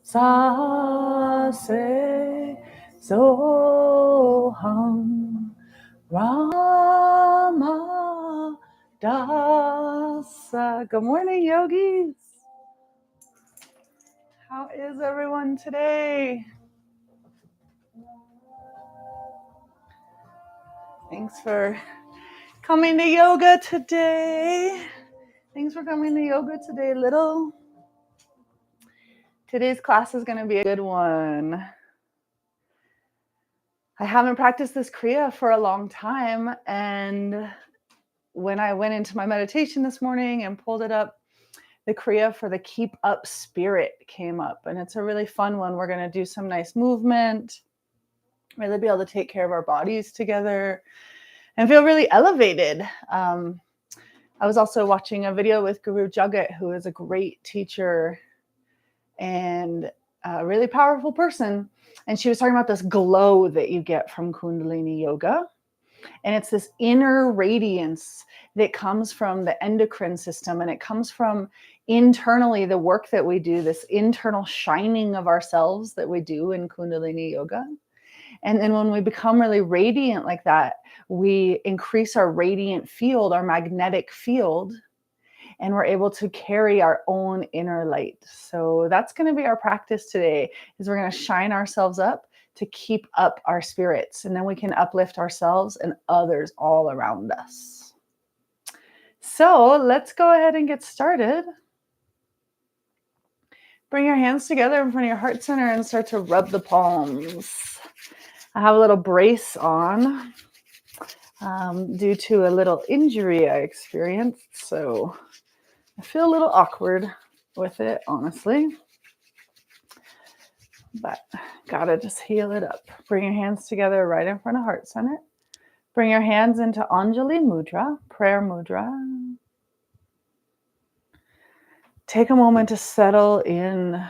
sa se soham Rama dasa. Good morning, yogis. How is everyone today? Thanks for coming to yoga today. Little. Today's class is going to be a good one. I haven't practiced this Kriya for a long time, and when I went into my meditation this morning and pulled it up, the Kriya for the keep up spirit came up, and it's a really fun one. We're going to do some nice movement, really be able to take care of our bodies together and feel really elevated. I was also watching a video with Guru Jagat, who is a great teacher and a really powerful person. And she was talking about this glow that you get from Kundalini yoga. And it's this inner radiance that comes from the endocrine system, and it comes from internally the work that we do, this internal shining of ourselves that we do in Kundalini yoga. And then when we become really radiant like that, we increase our radiant field, our magnetic field, and we're able to carry our own inner light. So that's going to be our practice today, is we're going to shine ourselves up to keep up our spirits, and then we can uplift ourselves and others all around us. So let's go ahead and get started. Bring your hands together in front of your heart center and start to rub the palms. I have a little brace on due to a little injury I experienced, so I feel a little awkward with it, honestly. But gotta just heal it up. Bring your hands together right in front of heart center. Bring your hands into Anjali Mudra, prayer mudra. Take a moment to settle in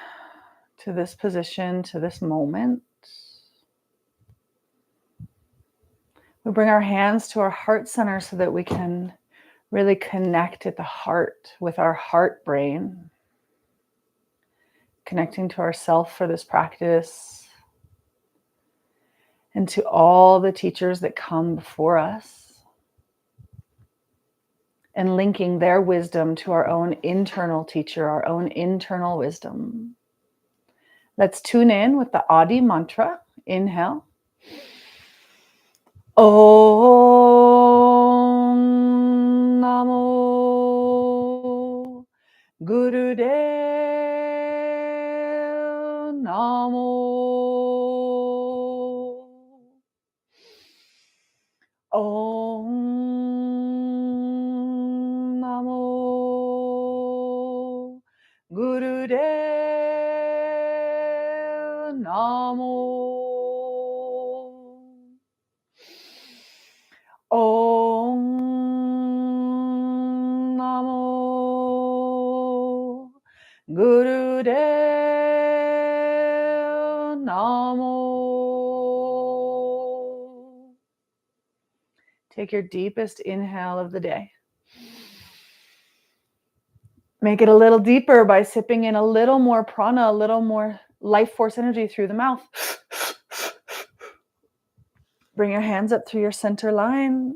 to this position, to this moment. We bring our hands to our heart center so that we can really connect at the heart with our heart brain. Connecting to ourself for this practice, and to all the teachers that come before us, and linking their wisdom to our own internal teacher, our own internal wisdom. Let's tune in with the Adi mantra. Inhale. Om Namo Gurudev Namo. Om Namo Gurudev Namo. Om Namo Gurudev Namo. Take your deepest inhale of the day. Make it a little deeper by sipping in a little more prana, a little more life force energy through the mouth. Bring your hands up through your center line.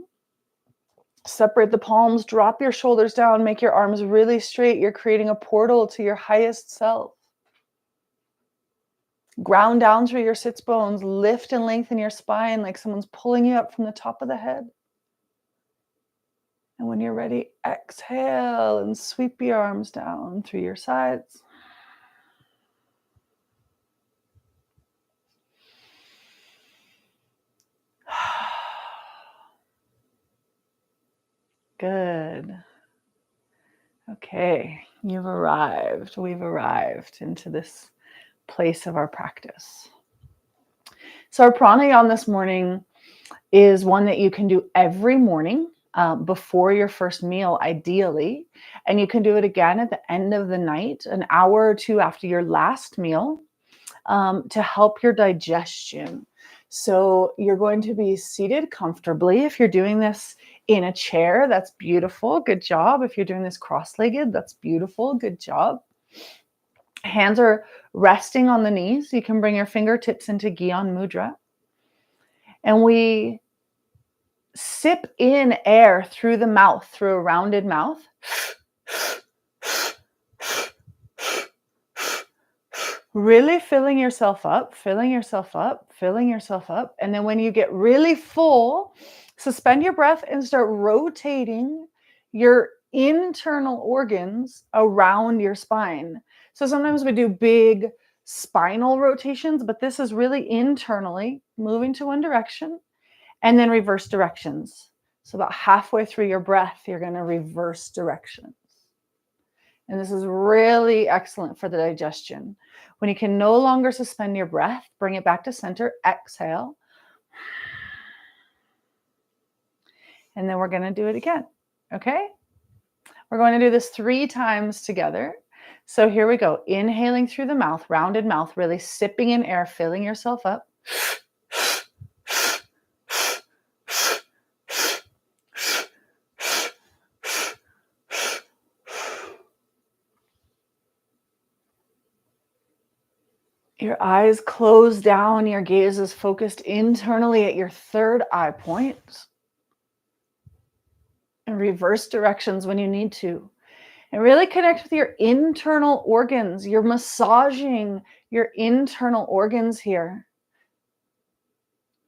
Separate the palms, drop your shoulders down, make your arms really straight. You're creating a portal to your highest self. Ground down through your sits bones, lift and lengthen your spine like someone's pulling you up from the top of the head. And when you're ready, exhale and sweep your arms down through your sides. Good. Okay, you've arrived. We've arrived into this place of our practice. So our pranayama this morning is one that you can do every morning before your first meal, ideally. And you can do it again at the end of the night, an hour or two after your last meal, to help your digestion. So you're going to be seated comfortably. If you're doing this in a chair, that's beautiful. Good job. If you're doing this cross-legged, that's beautiful. Good job. Hands are resting on the knees. You can bring your fingertips into Gyan Mudra. And we sip in air through the mouth, through a rounded mouth. Really filling yourself up, filling yourself up, filling yourself up. And then when you get really full, suspend your breath and start rotating your internal organs around your spine. So sometimes we do big spinal rotations, but this is really internally moving to one direction and then reverse directions. So about halfway through your breath, you're going to reverse directions. And this is really excellent for the digestion. When you can no longer suspend your breath, bring it back to center, exhale. And then we're going to do it again. Okay? We're going to do this 3 times together. So here we go. Inhaling through the mouth, rounded mouth, really sipping in air, filling yourself up. Your eyes close down, your gaze is focused internally at your third eye point. And reverse directions when you need to. And really connect with your internal organs. You're massaging your internal organs here.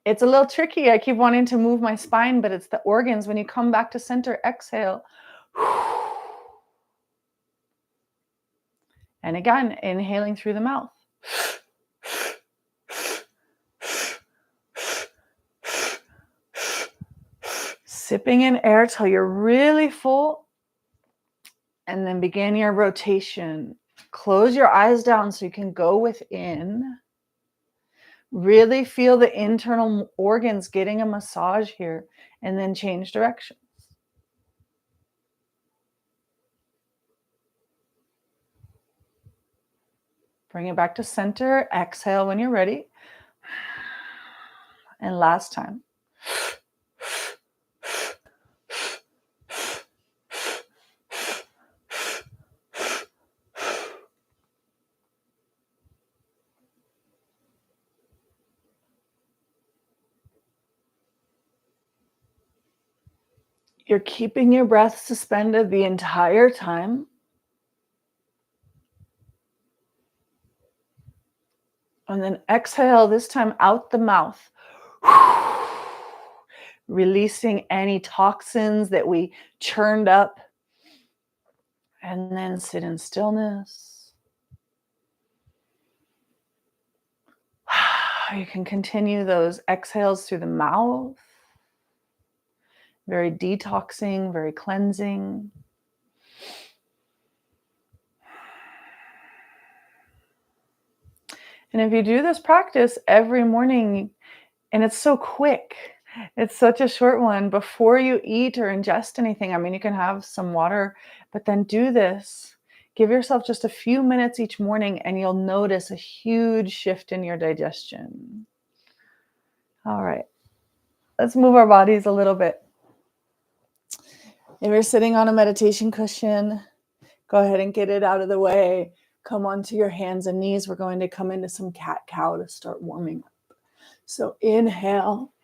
It's a little tricky. I keep wanting to move my spine, but it's the organs. When you come back to center, exhale. And again, inhaling through the mouth. Sipping in air till you're really full. And then begin your rotation. Close your eyes down so you can go within. Really feel the internal organs getting a massage here. And then change directions. Bring it back to center. Exhale when you're ready. And last time. You're keeping your breath suspended the entire time. And then exhale, this time out the mouth. Releasing any toxins that we churned up. And then sit in stillness. You can continue those exhales through the mouth. Very detoxing, very cleansing. And if you do this practice every morning, and it's so quick, it's such a short one, before you eat or ingest anything, I mean, you can have some water, but then do this. Give yourself just a few minutes each morning and you'll notice a huge shift in your digestion. All right, let's move our bodies a little bit. If you're sitting on a meditation cushion, go ahead and get it out of the way. Come onto your hands and knees. We're going to come into some cat-cow to start warming up. So inhale,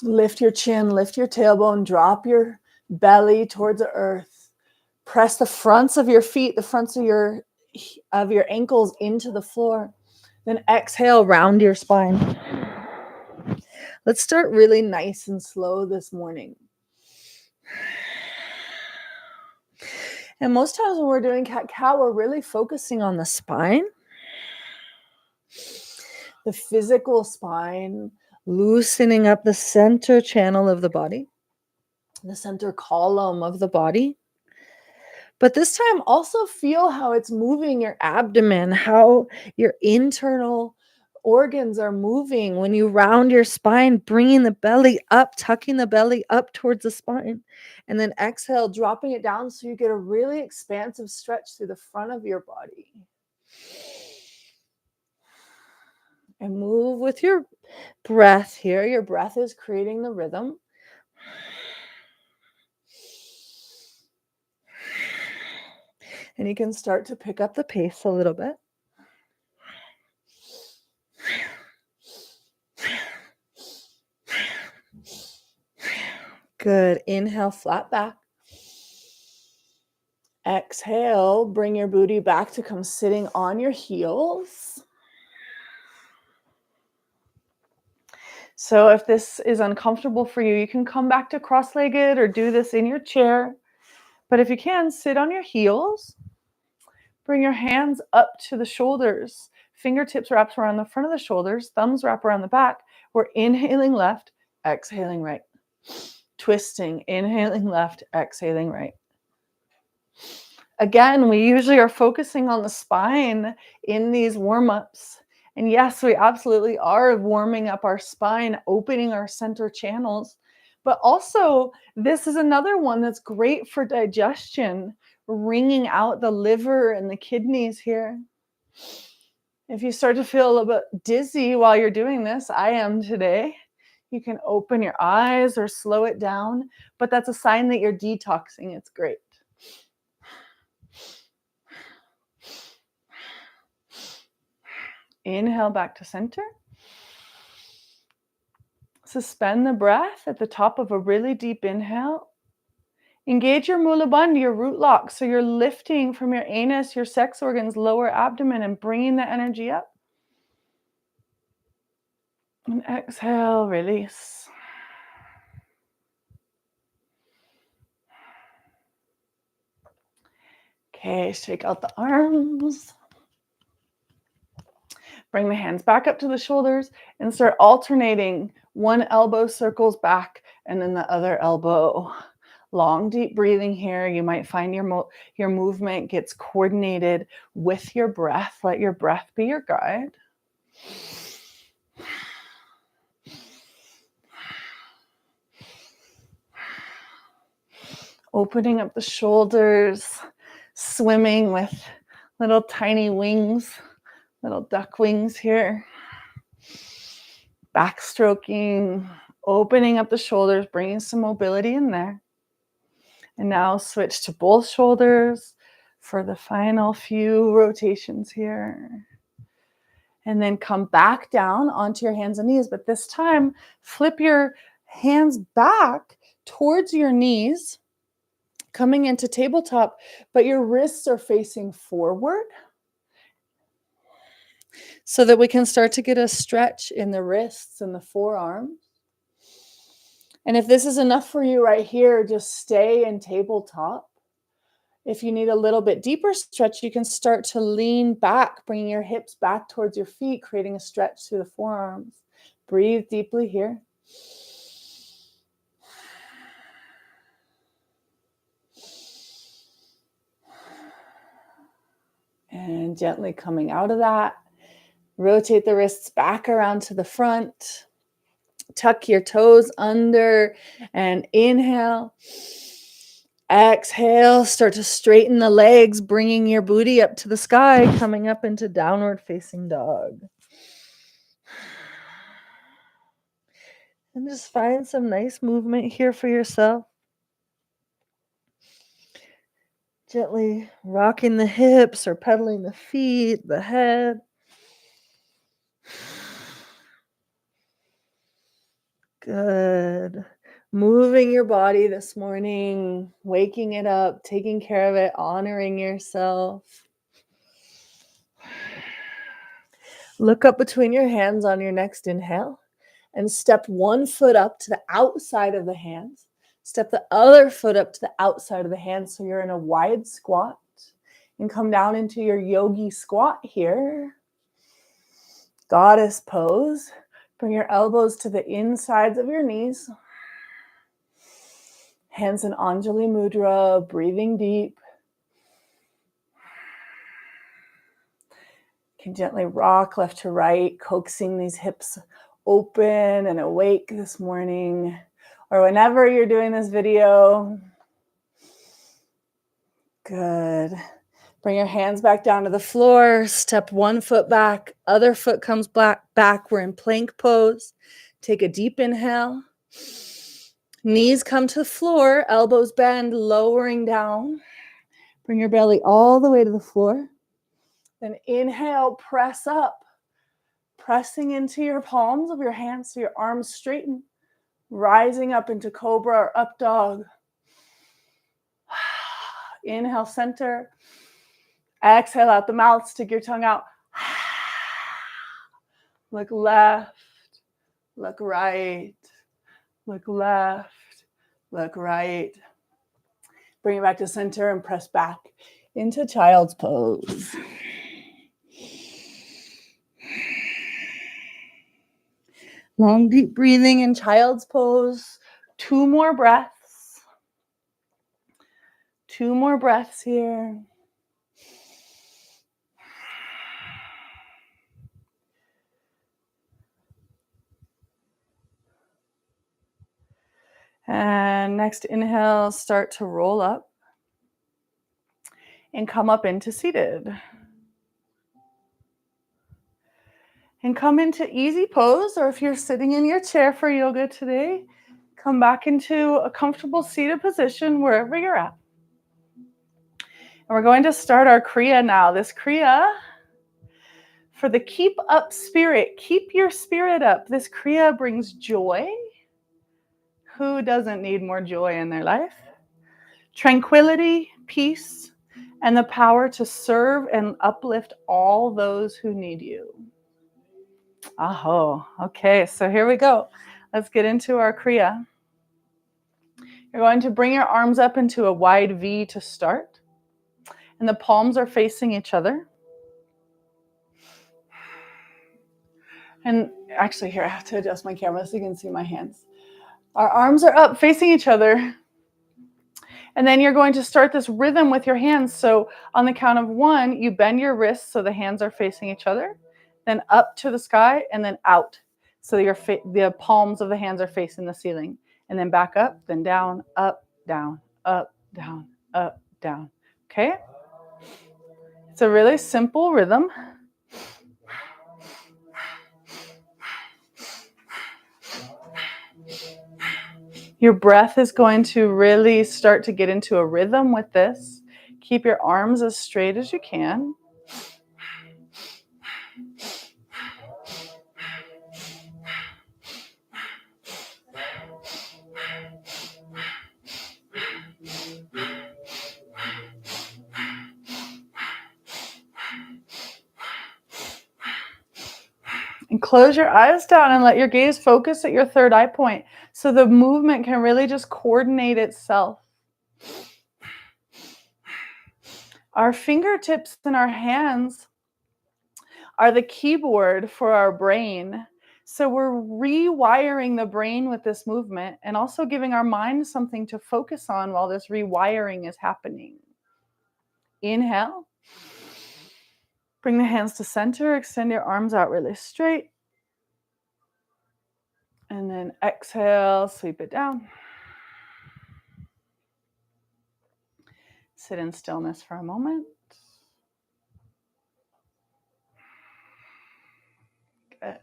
lift your chin, lift your tailbone, drop your belly towards the earth. Press the fronts of your feet, the fronts of your ankles into the floor. Then exhale, round your spine. Let's start really nice and slow this morning. And most times when we're doing cat-cow, we're really focusing on the spine, the physical spine, loosening up the center channel of the body, the center column of the body. But this time also feel how it's moving your abdomen, how your internal organs are moving when you round your spine, bringing the belly up, tucking the belly up towards the spine, and then exhale, dropping it down so you get a really expansive stretch through the front of your body. And move with your breath here. Your breath is creating the rhythm. And you can start to pick up the pace a little bit. Good. Inhale, flat back. Exhale, bring your booty back to come sitting on your heels. So if this is uncomfortable for you, you can come back to cross-legged or do this in your chair. But if you can, sit on your heels. Bring your hands up to the shoulders. Fingertips wraps around the front of the shoulders. Thumbs wrap around the back. We're inhaling left, exhaling right. Twisting, inhaling left, exhaling right. Again, we usually are focusing on the spine in these warm-ups. And yes, we absolutely are warming up our spine, opening our center channels. But also, this is another one that's great for digestion, wringing out the liver and the kidneys here. If you start to feel a little bit dizzy while you're doing this, I am today, you can open your eyes or slow it down, but that's a sign that you're detoxing. It's great. Inhale back to center. Suspend the breath at the top of a really deep inhale. Engage your Mula Bandha, your root lock. So you're lifting from your anus, your sex organs, lower abdomen, and bringing the energy up. And exhale, release. Okay, shake out the arms. Bring the hands back up to the shoulders and start alternating. One elbow circles back and then the other elbow. Long, deep breathing here. You might find your movement gets coordinated with your breath. Let your breath be your guide. Opening up the shoulders, swimming with little tiny wings, little duck wings here. Backstroking, opening up the shoulders, bringing some mobility in there. And now switch to both shoulders for the final few rotations here. And then come back down onto your hands and knees. But this time, flip your hands back towards your knees, coming into tabletop, but your wrists are facing forward so that we can start to get a stretch in the wrists and the forearms. And if this is enough for you right here, just stay in tabletop. If you need a little bit deeper stretch, you can start to lean back, bringing your hips back towards your feet, creating a stretch through the forearms. Breathe deeply here. And gently coming out of that, rotate the wrists back around to the front. Tuck your toes under and inhale. Exhale, start to straighten the legs, bringing your booty up to the sky, coming up into downward facing dog. And just find some nice movement here for yourself. Gently rocking the hips or pedaling the feet, the head. Good. Moving your body this morning, waking it up, taking care of it, honoring yourself. Look up between your hands on your next inhale and step one foot up to the outside of the hands. Step the other foot up to the outside of the hands so you're in a wide squat. And come down into your yogi squat here. Goddess pose. Bring your elbows to the insides of your knees. Hands in Anjali Mudra, breathing deep. Can gently rock left to right, coaxing these hips open and awake this morning. Or whenever you're doing this video. Good. Bring your hands back down to the floor. Step one foot back. Other foot comes back. We're in plank pose. Take a deep inhale. Knees come to the floor. Elbows bend, lowering down. Bring your belly all the way to the floor. Then inhale, press up. Pressing into your palms of your hands so your arms straighten. Rising up into cobra or up dog. Inhale, center. Exhale out the mouth, stick your tongue out. Look left, look right, look left, look right. Bring it back to center and press back into child's pose. Long, deep breathing in child's pose. 2 more breaths. 2 more breaths here. And next inhale, start to roll up and come up into seated. And come into easy pose, or if you're sitting in your chair for yoga today, come back into a comfortable seated position wherever you're at. And we're going to start our Kriya now. This Kriya for the keep up spirit. Keep your spirit up. This Kriya brings joy. Who doesn't need more joy in their life? Tranquility, peace, and the power to serve and uplift all those who need you. Aho. Okay, so here we go. Let's get into our Kriya. You're going to bring your arms up into a wide V to start. And the palms are facing each other. And actually here, I have to adjust my camera so you can see my hands. Our arms are up facing each other. And then you're going to start this rhythm with your hands. So on the count of 1, you bend your wrists so the hands are facing each other. Then up to the sky and then out. So the palms of the hands are facing the ceiling. And then back up, then down, up, down, up, down, up, down. Okay? It's a really simple rhythm. Your breath is going to really start to get into a rhythm with this. Keep your arms as straight as you can. And close your eyes down and let your gaze focus at your third eye point so the movement can really just coordinate itself. Our fingertips and our hands are the keyboard for our brain. So we're rewiring the brain with this movement and also giving our mind something to focus on while this rewiring is happening. Inhale. Bring the hands to center. Extend your arms out really straight. And then exhale, sweep it down. Sit in stillness for a moment. Good.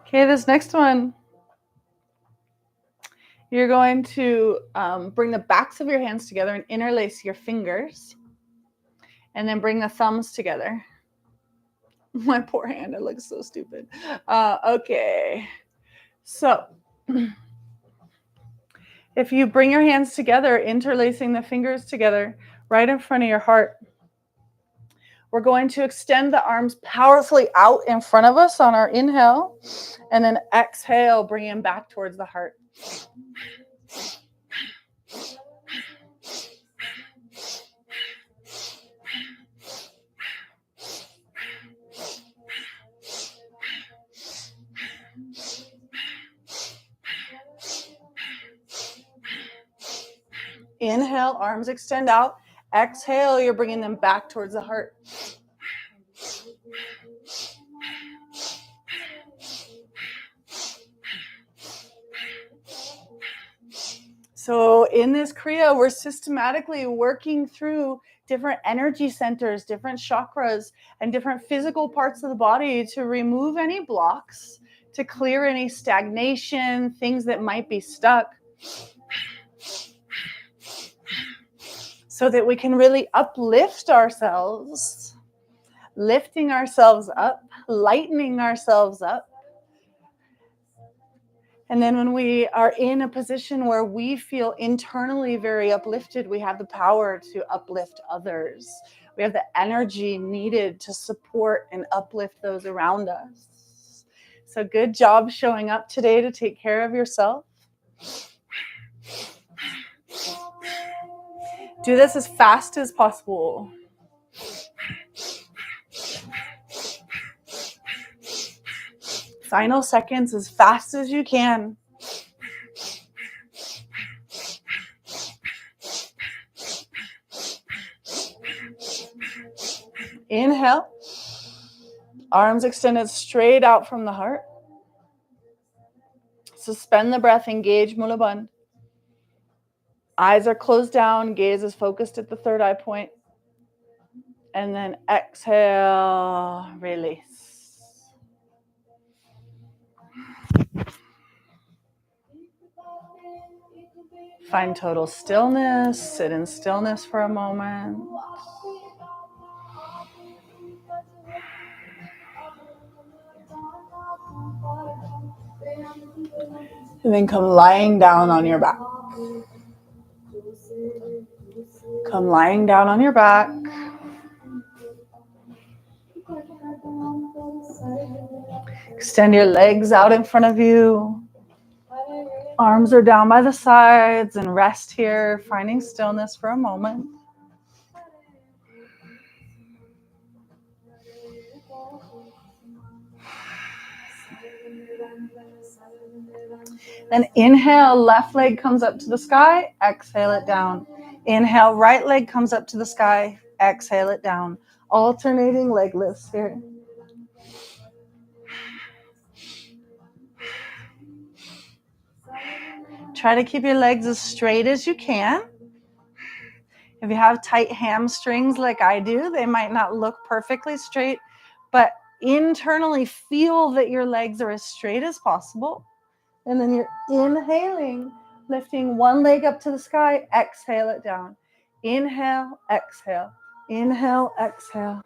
Okay, this next one, you're going to bring the backs of your hands together and interlace your fingers. And then bring the thumbs together. My poor hand, it looks so stupid. Okay, so if you bring your hands together, interlacing the fingers together right in front of your heart, we're going to extend the arms powerfully out in front of us on our inhale, and then exhale, bring them back towards the heart. Inhale, arms extend out. Exhale, you're bringing them back towards the heart. So in this Kriya, we're systematically working through different energy centers, different chakras, and different physical parts of the body to remove any blocks, to clear any stagnation, things that might be stuck, so that we can really uplift ourselves, lifting ourselves up, lightening ourselves up, And then when we are in a position where we feel internally very uplifted, we have the power to uplift others. We have the energy needed to support and uplift those around us. So good job showing up today to take care of yourself. Do this as fast as possible. Final seconds as fast as you can. Inhale. Arms extended straight out from the heart. Suspend the breath, engage Mula Bandh. Eyes are closed down, gaze is focused at the third eye point. And then exhale, release. Find total stillness, sit in stillness for a moment. And then come lying down on your back. Come lying down on your back. Extend your legs out in front of you. Arms are down by the sides and rest here, finding stillness for a moment. Then inhale, left leg comes up to the sky, exhale it down. Inhale, right leg comes up to the sky, exhale it down. Alternating leg lifts here. Try to keep your legs as straight as you can. If you have tight hamstrings like I do, they might not look perfectly straight, but internally feel that your legs are as straight as possible. And then you're inhaling, lifting one leg up to the sky, exhale it down. Inhale, exhale. Inhale, exhale.